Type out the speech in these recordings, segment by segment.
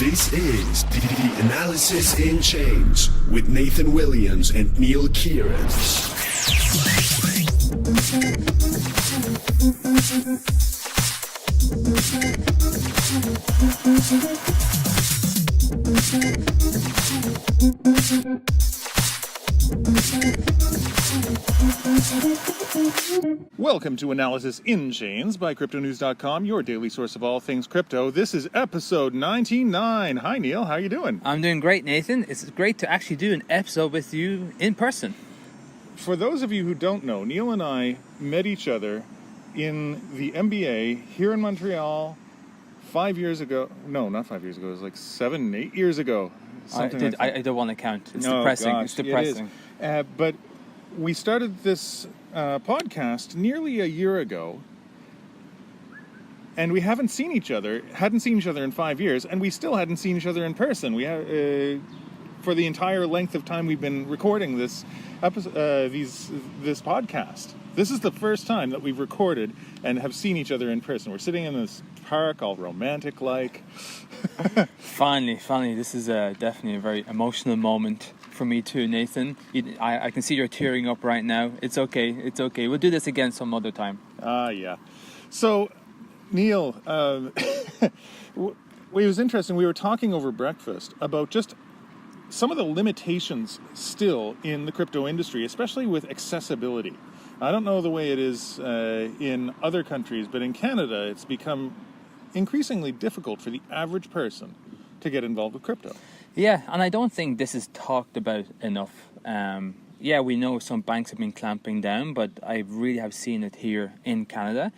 This is the Analysis in Chains with Nathan Williams and Neal Kieran. Welcome to Analysis in Chains by CryptoNews.com, your daily source of all things crypto. This is episode 99. Hi, Neal. How are you doing? I'm doing great, Nathan. It's great to actually do an episode with you in person. For those of you who don't know, Neal and I met each other in the MBA here in Montreal 5 years ago. No, not 5 years ago. It was like 7, 8 years ago. I don't want to count. It's depressing. Gosh, it's depressing. But we started this podcast nearly a year ago, and we hadn't seen each other in 5 years, and we still hadn't seen each other in person. We have for the entire length of time we've been recording this episode, this podcast. This is the first time that we've recorded and have seen each other in person. We're sitting in this park, all romantic-like. Finally, this is definitely a very emotional moment for me too, Nathan. I can see you're tearing up right now. It's okay. We'll do this again some other time. Yeah. So, Neal, it was interesting. We were talking over breakfast about just some of the limitations still in the crypto industry, especially with accessibility. I don't know the way it is in other countries, but in Canada, it's become increasingly difficult for the average person to get involved with crypto. Yeah, and I don't think this is talked about enough. We know some banks have been clamping down, but I really have seen it here in Canada,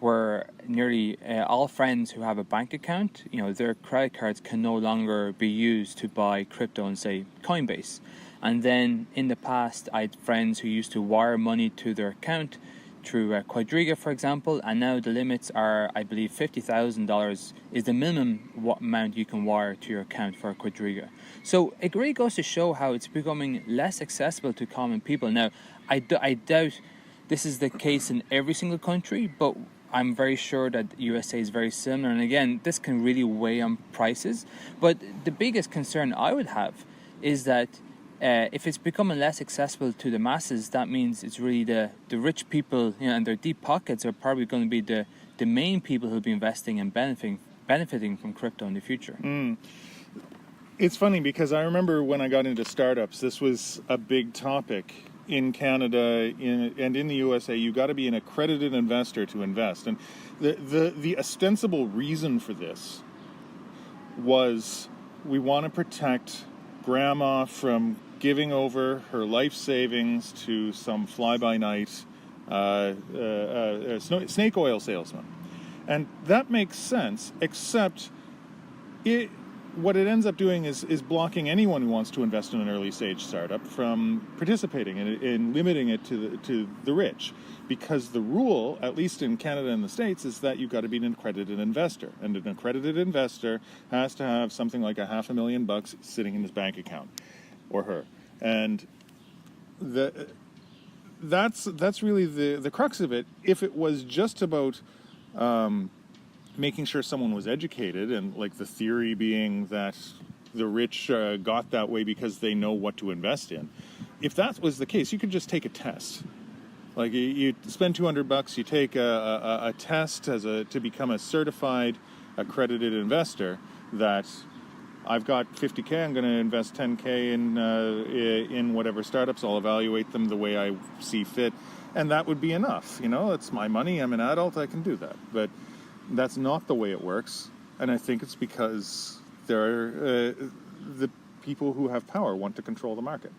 where nearly all friends who have a bank account, their credit cards can no longer be used to buy crypto on, say, Coinbase. And then in the past, I had friends who used to wire money to their account through Quadriga, for example, and now the limits are, I believe, $50,000 is the minimum amount you can wire to your account for Quadriga. So it really goes to show how it's becoming less accessible to common people. Now, I doubt this is the case in every single country, but I'm very sure that USA is very similar. And again, this can really weigh on prices. But the biggest concern I would have is that if it's becoming less accessible to the masses, that means it's really the rich people, and their deep pockets are probably going to be the main people who'll be investing and benefiting from crypto in the future. It's funny because I remember when I got into startups, this was a big topic in Canada and in the USA. You got to be an accredited investor to invest, and the ostensible reason for this was we want to protect grandma from giving over her life savings to some fly-by-night snake oil salesman. And that makes sense, except what it ends up doing is blocking anyone who wants to invest in an early-stage startup from participating in limiting it to the rich. Because the rule, at least in Canada and the States, is that you've got to be an accredited investor. And an accredited investor has to have something like $500,000 sitting in his bank account, or her. And that's really the crux of it. If it was just about making sure someone was educated, and like the theory being that the rich got that way because they know what to invest in, if that was the case, you could just take a test. Like you spend $200, you take a test to become a certified accredited investor. That I've got $50K, I'm going to invest $10K in whatever startups. I'll evaluate them the way I see fit, and that would be enough. It's my money. I'm an adult. I can do that. But that's not the way it works, and I think it's because the people who have power want to control the market.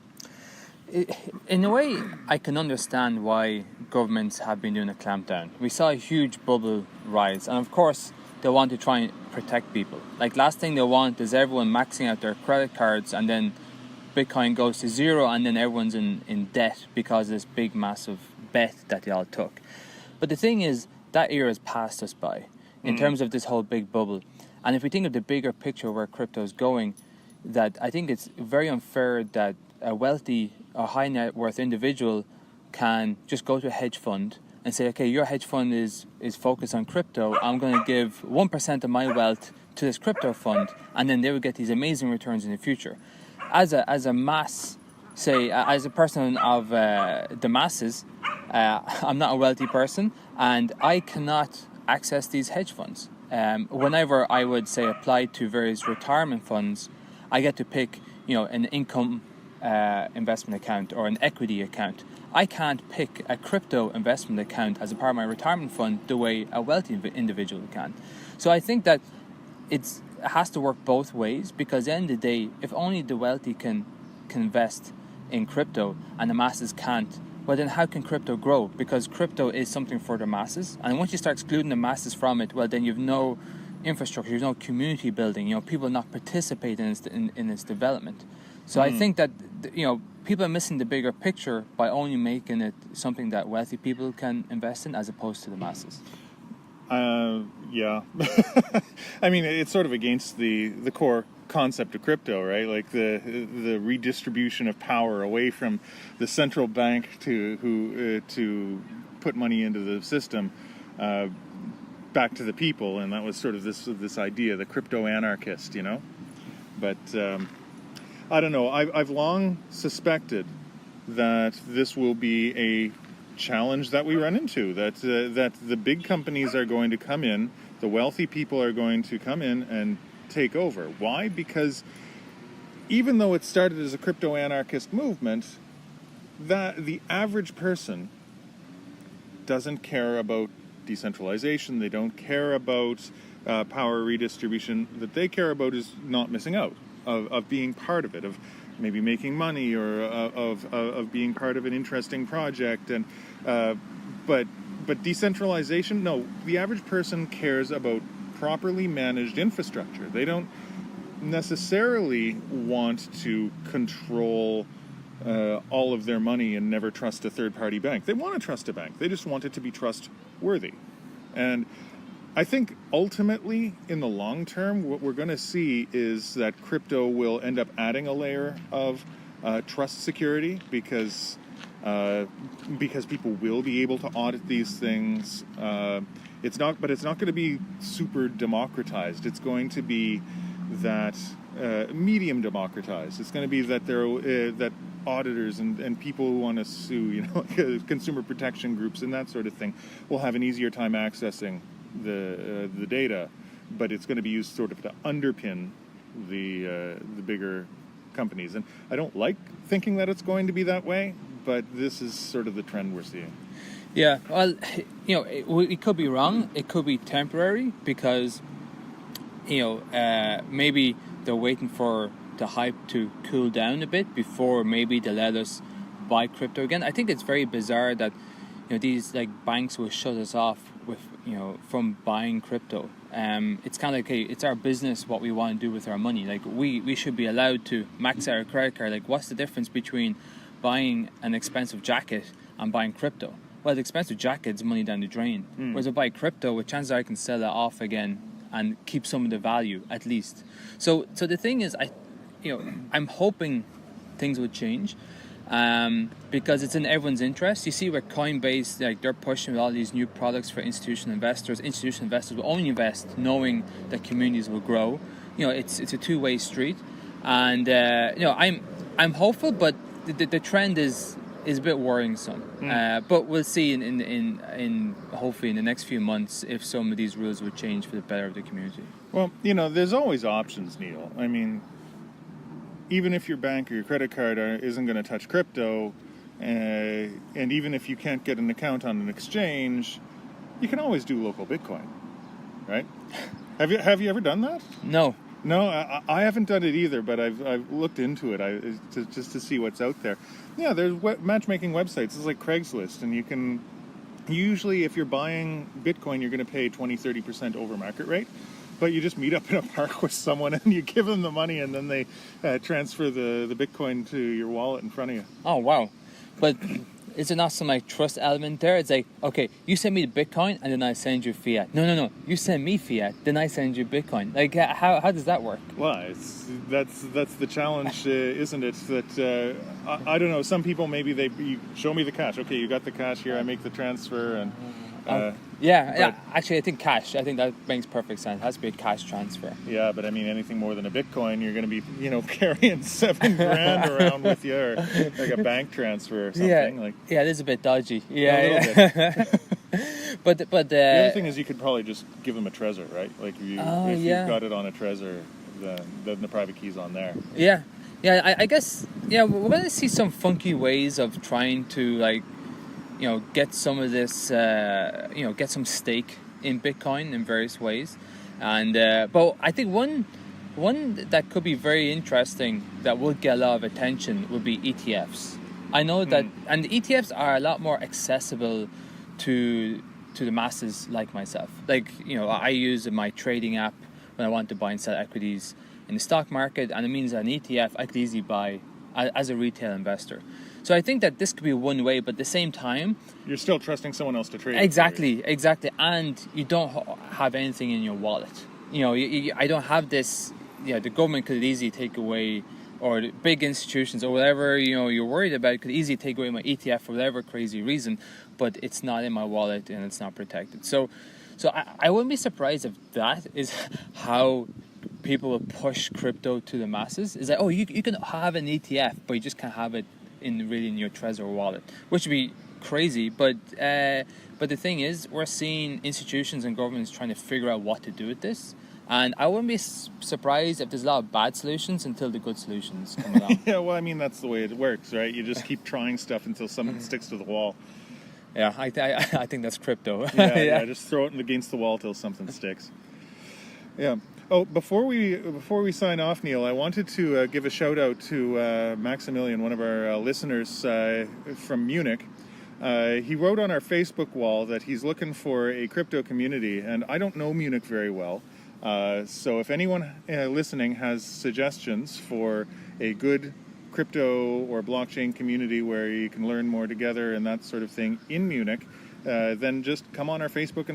In a way, I can understand why governments have been doing a clampdown. We saw a huge bubble rise, and of course, they want to try and protect people. Like, last thing they want is everyone maxing out their credit cards, and then Bitcoin goes to zero, and then everyone's in debt because of this big, massive bet that they all took. But the thing is, that era has passed us by in terms of this whole big bubble. And if we think of the bigger picture where crypto is going, that I think it's very unfair that a high net worth individual can just go to a hedge fund and say, okay, your hedge fund is focused on crypto. I'm going to give 1% of my wealth to this crypto fund, and then they would get these amazing returns in the future. As a mass, say, as a person of the masses, I'm not a wealthy person, and I cannot access these hedge funds. Whenever I would say apply to various retirement funds, I get to pick, an income investment account or an equity account. I can't pick a crypto investment account as a part of my retirement fund the way a wealthy individual can. So I think that it has to work both ways, because at the end of the day, if only the wealthy can invest in crypto and the masses can't, well then how can crypto grow? Because crypto is something for the masses, and once you start excluding the masses from it, well then you've no infrastructure, you've no community building, people not participating in its development. So I think that people are missing the bigger picture by only making it something that wealthy people can invest in as opposed to the masses. Yeah. I mean, it's sort of against the core concept of crypto, right? Like the redistribution of power away from the central bank to put money into the system, back to the people, and that was sort of this idea, the crypto anarchist, But I don't know. I've long suspected that this will be a challenge that we run into. That the big companies are going to come in, the wealthy people are going to come in and take over. Why? Because even though it started as a crypto anarchist movement, that the average person doesn't care about decentralization. They don't care about power redistribution. That they care about is not missing out, of being part of it, of maybe making money, or of being part of an interesting project. And but decentralization, no. The average person cares about properly managed infrastructure. They don't necessarily want to control all of their money and never trust a third-party bank. They want to trust a bank. They just want it to be trustworthy. And I think ultimately, in the long term, what we're going to see is that crypto will end up adding a layer of trust security, because people will be able to audit these things. It's not going to be super democratized. It's going to be that medium democratized. It's going to be that that auditors and people who want to sue, consumer protection groups and that sort of thing, will have an easier time accessing the data, but it's going to be used sort of to underpin the bigger companies. And I don't like thinking that it's going to be that way, but this is sort of the trend we're seeing. Yeah, well, it could be wrong. It could be temporary, because maybe they're waiting for the hype to cool down a bit before maybe they let us buy crypto again. I think it's very bizarre that these banks will shut us off with from buying crypto. It's kind of like, hey, it's our business what we want to do with our money. Like we should be allowed to max out our credit card. Like, what's the difference between buying an expensive jacket and buying crypto? Well, the expensive jacket's money down the drain. Whereas I buy crypto, with chances are I can sell it off again and keep some of the value at least. So the thing is, I'm hoping things would change, because it's in everyone's interest. You see where Coinbase, they're pushing with all these new products for institutional investors. Institutional investors will only invest knowing that communities will grow. It's a two-way street, and I'm hopeful, but the trend is a bit worrisome. But we'll see in hopefully in the next few months if some of these rules would change for the better of the community. Well, there's always options, Neil. I mean, even if your bank or your credit card isn't going to touch crypto, and even if you can't get an account on an exchange, you can always do local Bitcoin, right? Have you ever done that? No. No, I haven't done it either, but I've looked into it just to see what's out there. Yeah, there's matchmaking websites. It's like Craigslist, and you can usually, if you're buying Bitcoin, you're going to pay 20-30% over market rate. But you just meet up in a park with someone and you give them the money, and then they transfer the Bitcoin to your wallet in front of you. Oh, wow. But is there not some like trust element there? It's like, okay, you send me the Bitcoin and then I send you fiat. No. You send me fiat, then I send you Bitcoin. Like, how does that work? Well, that's the challenge, isn't it? That I don't know. Some people maybe you show me the cash. Okay, you got the cash here. I make the transfer and. Yeah. Actually, I think cash. I think that makes perfect sense. It has to be a cash transfer. Yeah, but I mean, anything more than a Bitcoin, you're going to be, carrying $7,000 around with you, or like a bank transfer or something. Yeah, it is a bit dodgy. A little bit. but the other thing is, you could probably just give them a Trezor, right? Like if you've got it on a Trezor, then the private key's on there. Yeah. I guess. Yeah, we're going to see some funky ways of trying to get some of this, get some stake in Bitcoin in various ways. And but I think one that could be very interesting that will get a lot of attention would be ETFs. I know that, and the ETFs are a lot more accessible to the masses like myself. Like, I use my trading app when I want to buy and sell equities in the stock market, and it means that an ETF I could easily buy as a retail investor. So I think that this could be one way, but at the same time, you're still trusting someone else to trade. Exactly, and you don't have anything in your wallet. I don't have this. The government could easily take away, or the big institutions or whatever you're worried about could easily take away my ETF for whatever crazy reason, but it's not in my wallet and it's not protected. So I wouldn't be surprised if that is how people will push crypto to the masses. Is that, you can have an ETF, but you just can't have it in your Trezor wallet, which would be crazy. But the thing is, we're seeing institutions and governments trying to figure out what to do with this. And I wouldn't be surprised if there's a lot of bad solutions until the good solutions come along. Yeah, well, I mean, that's the way it works, right? You just keep trying stuff until something sticks to the wall. Yeah, I think that's crypto. Yeah, just throw it against the wall till something sticks. Yeah. Oh, before we sign off, Neal, I wanted to give a shout out to Maximilian, one of our listeners from Munich. He wrote on our Facebook wall that he's looking for a crypto community, and I don't know Munich very well. So if anyone listening has suggestions for a good crypto or blockchain community where you can learn more together and that sort of thing in Munich, then just come on our Facebook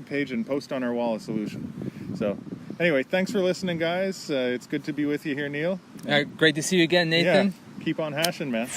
page and post on our wall a solution. So anyway, thanks for listening, guys. It's good to be with you here, Neal. Great to see you again, Nathan. Yeah, keep on hashing, man.